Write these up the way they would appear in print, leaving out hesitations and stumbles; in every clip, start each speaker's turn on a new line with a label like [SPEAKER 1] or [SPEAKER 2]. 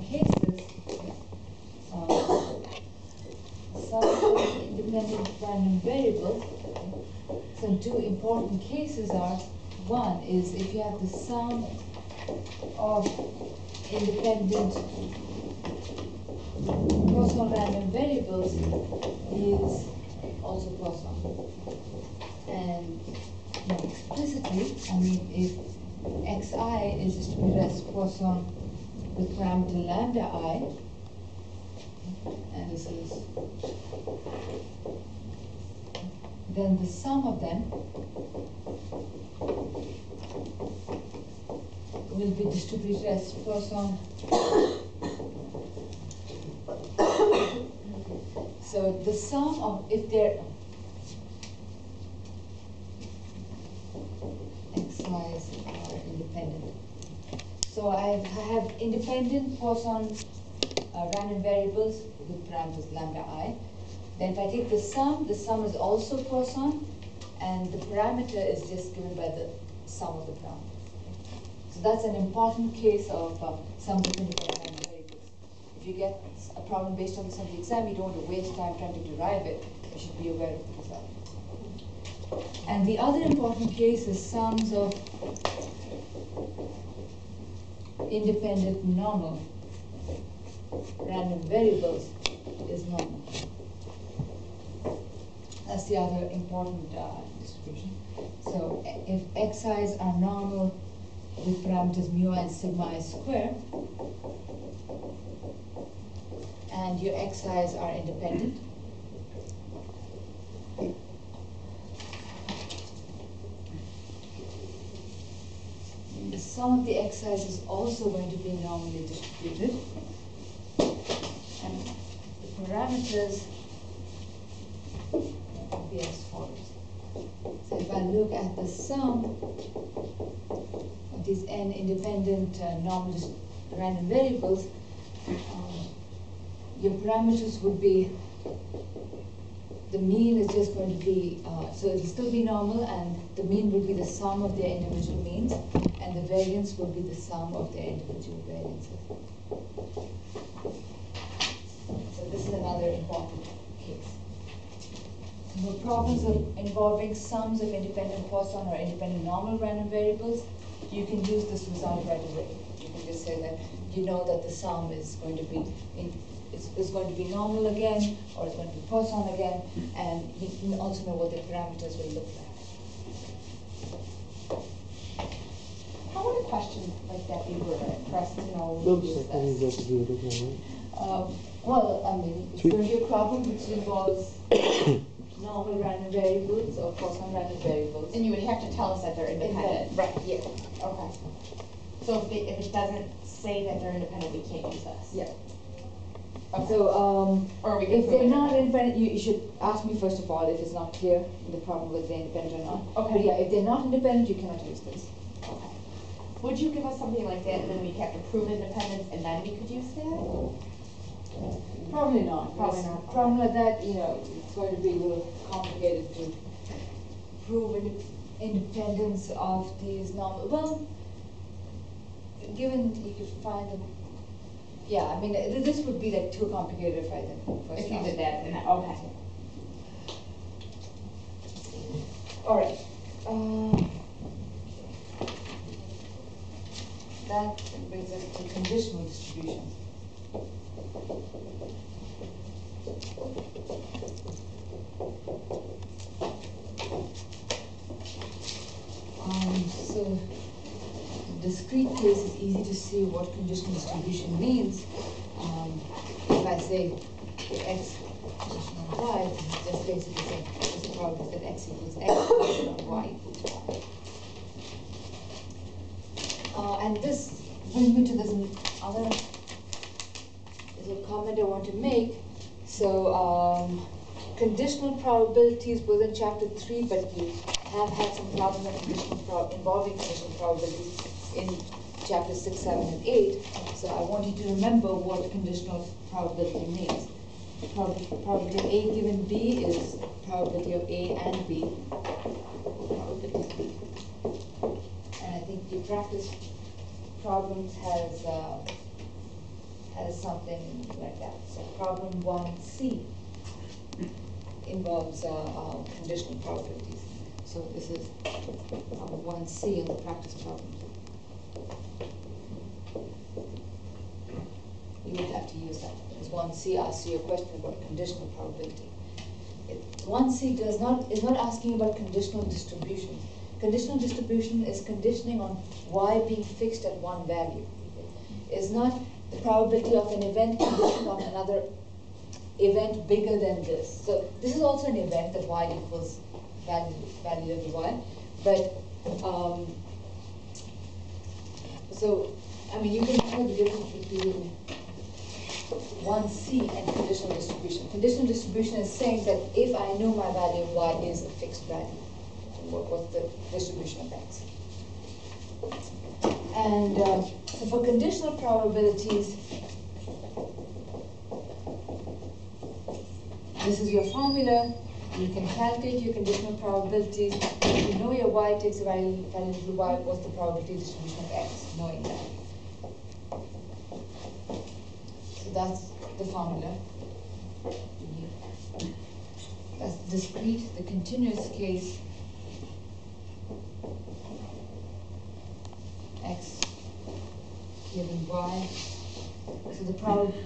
[SPEAKER 1] cases, some independent random variables. Some two important cases are, one is if you have the sum of independent Poisson random variables is also Poisson. And explicitly, I mean, if xi is distributed as Poisson with parameter lambda I, and this is, then the sum of them will be distributed as Poisson. So the sum of, if they're xi's are independent. So I have independent Poisson random variables with parameters lambda I. Then if I take the sum is also Poisson, and the parameter is just given by the sum of the parameters. So that's an important case of sums of independent random variables. If you get a problem based on this on the exam, you don't want to waste time trying to derive it. You should be aware of the result. And the other important case is sums of independent normal random variables is normal. That's the other important distribution. So if xi's are normal with parameters mu and sigma I square, and your xi's are independent, the sum of the xi's is also going to be normally distributed, and the parameters will be as follows. So if I look at the sum of these n independent normal random variables, your parameters would be, the mean is just going to be, so it will still be normal, and the mean will be the sum of their individual means, and the variance will be the sum of their individual variances. So this is another important case. For problems involving sums of independent Poisson or independent normal random variables, you can use this result right away. You can just say that you know that the sum is going to be is going to be normal again, or it's going to be Poisson again, and you also know what the parameters will look like.
[SPEAKER 2] How would a question like that be worded for us to know when we use this?
[SPEAKER 1] Well, I mean, it's going to be a problem which involves normal random variables or Poisson random variables.
[SPEAKER 2] And you would have to tell us that they're independent.
[SPEAKER 1] Right, yeah.
[SPEAKER 2] Okay. So if it doesn't say that they're independent, we can't use this?
[SPEAKER 1] Yeah.
[SPEAKER 2] Okay.
[SPEAKER 1] So,
[SPEAKER 2] or we can
[SPEAKER 1] if they're not
[SPEAKER 2] independent.
[SPEAKER 1] independent, you should ask me first of all if it's not clear the problem whether they're independent or not.
[SPEAKER 2] Okay.
[SPEAKER 1] But yeah, if they're not independent, you cannot use this.
[SPEAKER 2] Okay. Would you give us something like that, and then we'd have to prove independence, and then we could use that?
[SPEAKER 1] Probably not.
[SPEAKER 2] Probably not.
[SPEAKER 1] A problem like that, you know, it's going to be a little complicated to prove independence of these normal. Well, given you could find them. Yeah, I mean, this would be like too complicated if I did first.
[SPEAKER 2] If you did that, then okay.
[SPEAKER 1] All right. That brings us to conditional distribution. So discrete case is easy to see what conditional distribution means. If I say x conditional y, it's just basically saying this problem is that x equals x and y equals y. And this brings me to this other little comment I want to make. So conditional probabilities was in chapter 3, but you have had some problems involving conditional probabilities in chapters 6, 7, and 8. So I want you to remember what conditional probability means. Probability of A given B is probability of A and B, probability of B. And I think the practice problems has is something like that. So problem 1C involves conditional probabilities. So this is problem 1C in the practice problems. You would have to use that, because 1C asks you a question about conditional probability. 1C is not asking about conditional distribution. Conditional distribution is conditioning on y being fixed at one value. It's not the probability of an event conditioned on another event bigger than this. So this is also an event that y equals value of y, but so I mean you can tell the difference between 1C and conditional distribution. Conditional distribution is saying that if I know my value of y is a fixed value, what's the distribution of x? And so for conditional probabilities, this is your formula. You can calculate your conditional probabilities. If you know your y takes a value of y, what's the probability distribution of x, knowing that. So that's the formula. That's discrete, the continuous case, x given y. So the probability,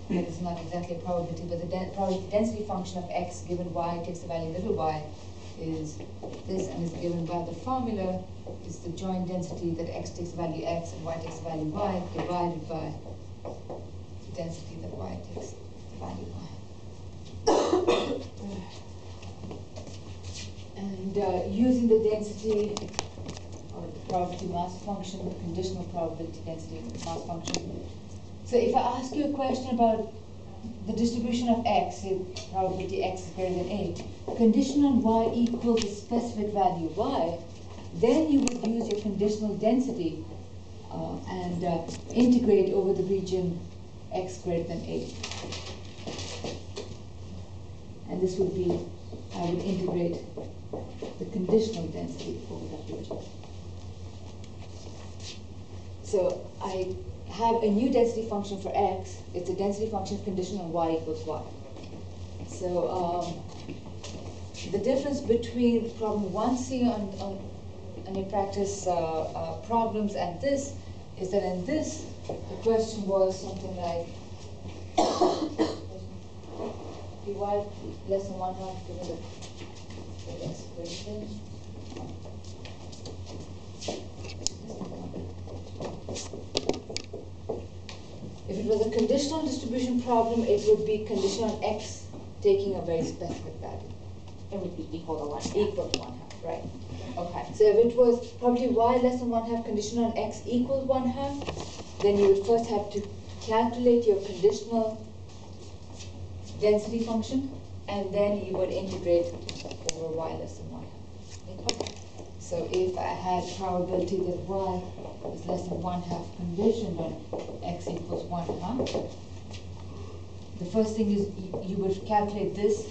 [SPEAKER 1] it's not exactly a probability, but the probability density function of x given y takes the value little y is this, and is given by the formula is the joint density that x takes the value x and y takes the value y divided by the density that y takes the value y. And using the density or the probability mass function, the conditional probability density mass function. So if I ask you a question about the distribution of x, say probability x is greater than 8, condition on y equals a specific value y, then you would use your conditional density and integrate over the region x greater than 8. And this would be, I would integrate the conditional density over that region. So I have a new density function for x. It's a density function conditioned on y equals y. So the difference between problem 1C on your practice problems and this is that in this, the question was something like y less than 1/2 given the expression. If it was a conditional distribution problem, it would be conditional on x taking a very specific value.
[SPEAKER 2] It would be equal to 1/2.
[SPEAKER 1] Equal to 1/2, right. Okay, so if it was probably y less than 1/2 conditional on x equals 1/2, then you would first have to calculate your conditional density function, and then you would integrate over y less than 1/2. So if I had probability that y is less than 1/2 conditioned on x equals 1/2, the first thing is you would calculate this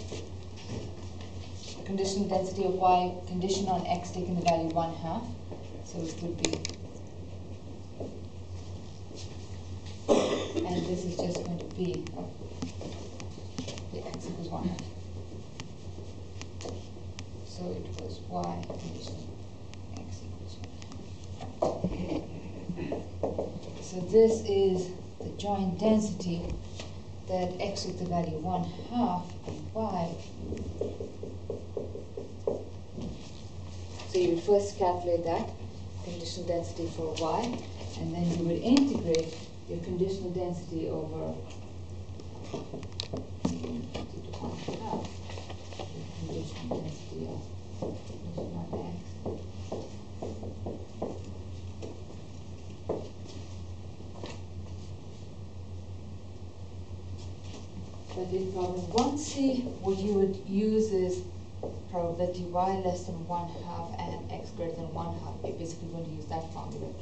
[SPEAKER 1] conditional density of y conditioned on x taking the value 1/2. So it would be, and this is just going to be the x equals 1/2. So it was y conditioned x equals 1/2. So this is the joint density that x with the value 1/2 and y. So you would first calculate that conditional density for y, and then you would integrate your conditional density over 1/2. Conditional density of x. But in problem 1C, what you would use is probability y less than 1/2 and x greater than 1/2. You're basically going to use that formula.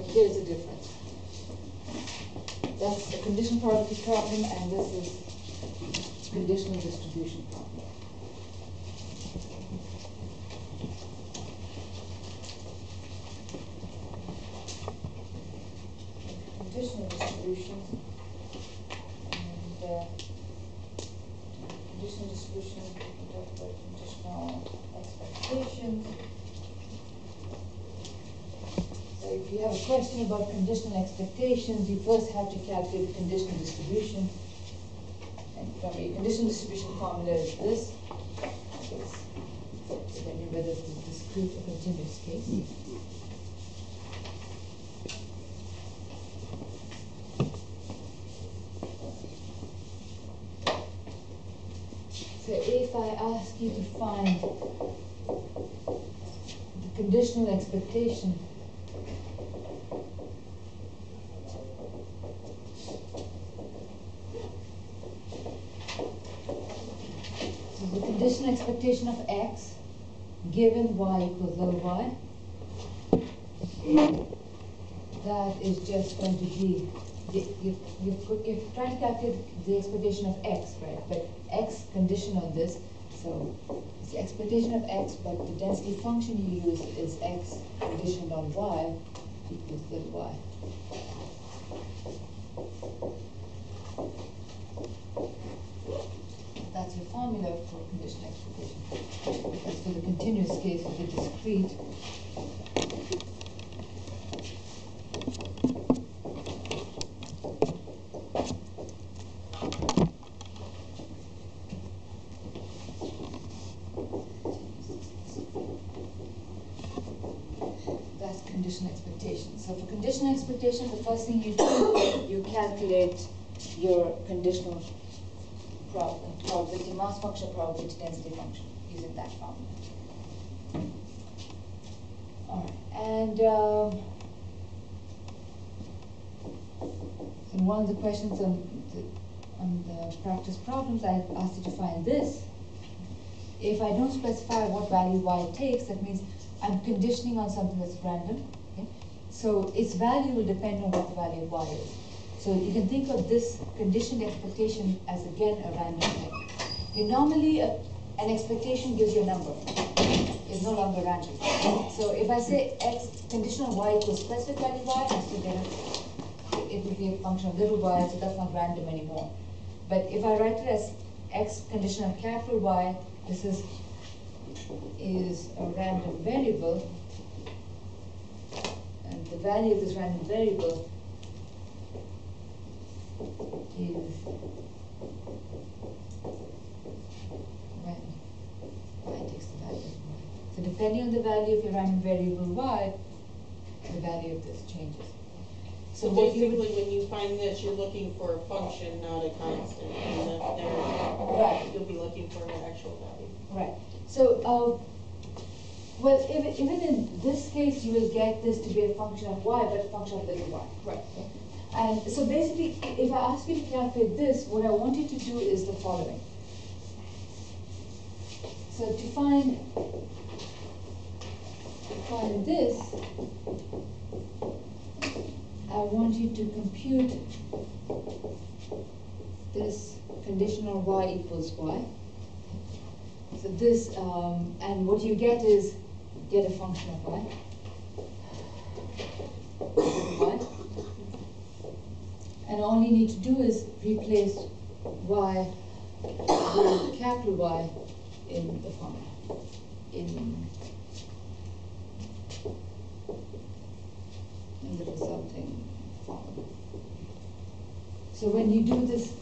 [SPEAKER 1] but here's the difference. That's a conditional probability problem, and this is conditional distribution problem. Conditional distributions and conditional distribution, we talk about conditional expectations. So if you have a question about conditional expectations, you first have to calculate the conditional distribution. And from a conditional distribution formula is this. Depending on whether it's a discrete or continuous case. So if I ask you to find the conditional expectation the conditional expectation of x given y equals little y, that is just going to be, you're trying to calculate the expectation of x, right? But x condition on this, so it's the expectation of x, but the density function you use is x conditioned on y equals little y. That's your formula for conditional expectation. Because for the continuous case, for the discrete, that's conditional expectation. So for conditional expectation, the first thing you do, you calculate your conditional probability mass function, probability density function, using that formula. All right, and in one of the questions on the practice problems, I asked you to find this. If I don't specify what value y takes, that means I'm conditioning on something that's random. Okay? So its value will depend on what the value of y is. So you can think of this conditioned expectation as, again, a random thing. Normally, an expectation gives you a number. It's no longer random. So if I say x conditional y equals specific value y, I still get it will be a function of little y, so that's not random anymore. But if I write it as x conditional capital Y, this is a random variable, and the value of this random variable is when y takes the value of y. So depending on the value of your random variable y, the value of this changes.
[SPEAKER 3] So basically, when you find this, you're looking for a function, not a constant. And if
[SPEAKER 1] right,
[SPEAKER 3] you'll be looking for an actual value.
[SPEAKER 1] Right. So, well, even in this case, you will get this to be a function of y, but a function of little y.
[SPEAKER 3] Right.
[SPEAKER 1] And so basically, if I ask you to calculate this, what I want you to do is the following. So to find this, I want you to compute this conditional y equals y. So this, and what you get is, get a function of y. And all you need to do is replace y with capital Y in the formula, in the resulting formula. So when you do this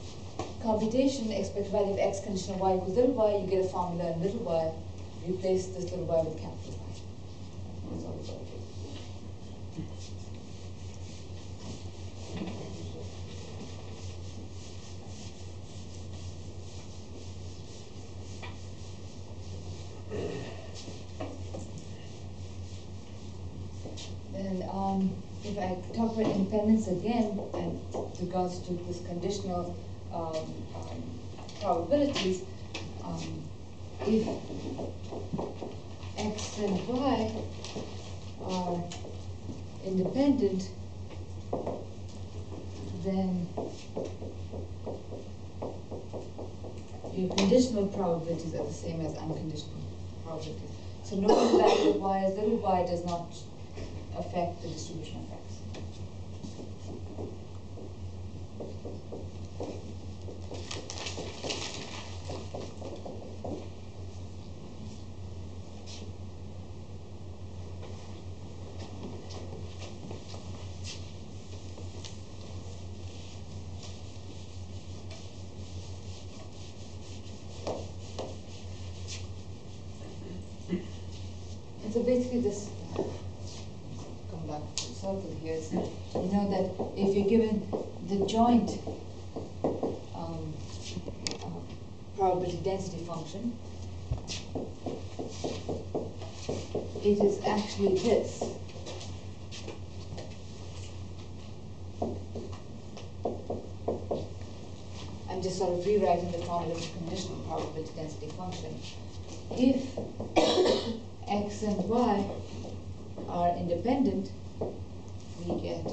[SPEAKER 1] computation, expected value of x conditional y equals little y, you get a formula in little y, replace this little y with capital Y. That's all it's all about. Then if I talk about independence again, and with regards to this conditional probabilities, if x and y are independent, then your conditional probabilities are the same as unconditional probabilities. So knowing that y is little y does not affect the distribution of x. And so basically this, come back to the circle here, is you know that if you're given the joint probability density function, it is actually this. I'm just sort of rewriting the formula of the conditional probability density function. If x and y are independent, we get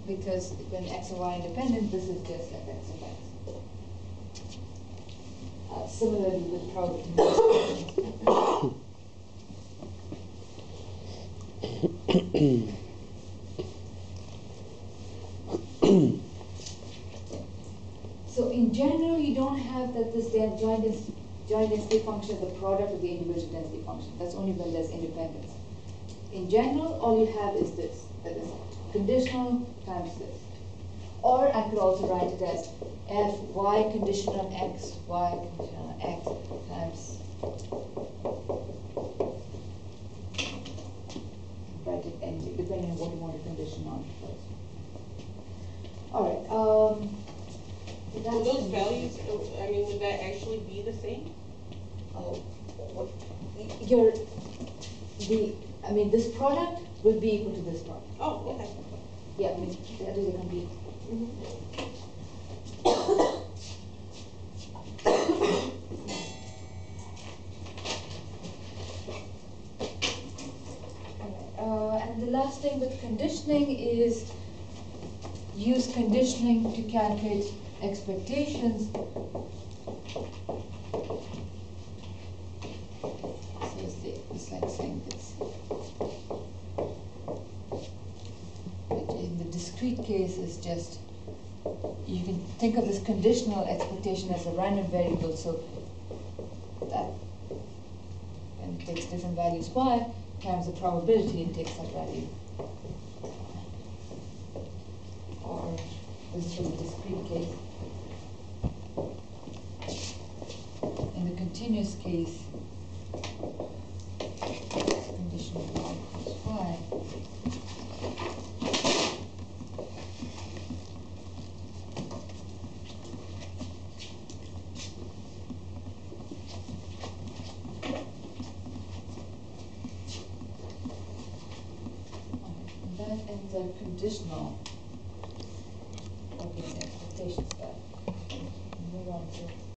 [SPEAKER 1] because when x and y are independent, this is just fx of x. Similarly with probability So in general, you don't have that this joint density function is the product of the individual density function. That's only when there's independence. In general, all you have is this, that is conditional times this. Or I could also write it as f y conditional on x, y conditional on x times, write it anything, depending on what you want to condition on first. All right.
[SPEAKER 3] Will those values, I mean, would that actually be the same?
[SPEAKER 1] This product will be equal to this product.
[SPEAKER 3] Oh, okay.
[SPEAKER 1] Yeah, I mean, that is a complete. And the last thing with conditioning is use conditioning to calculate expectations. So it's like saying this. But in the discrete case, is just, you can think of this conditional expectation as a random variable, so that when it takes different values y times the probability it takes that value. Or this is for the discrete case. In the continuous case, conditional y equals y. That ends up conditional. Okay,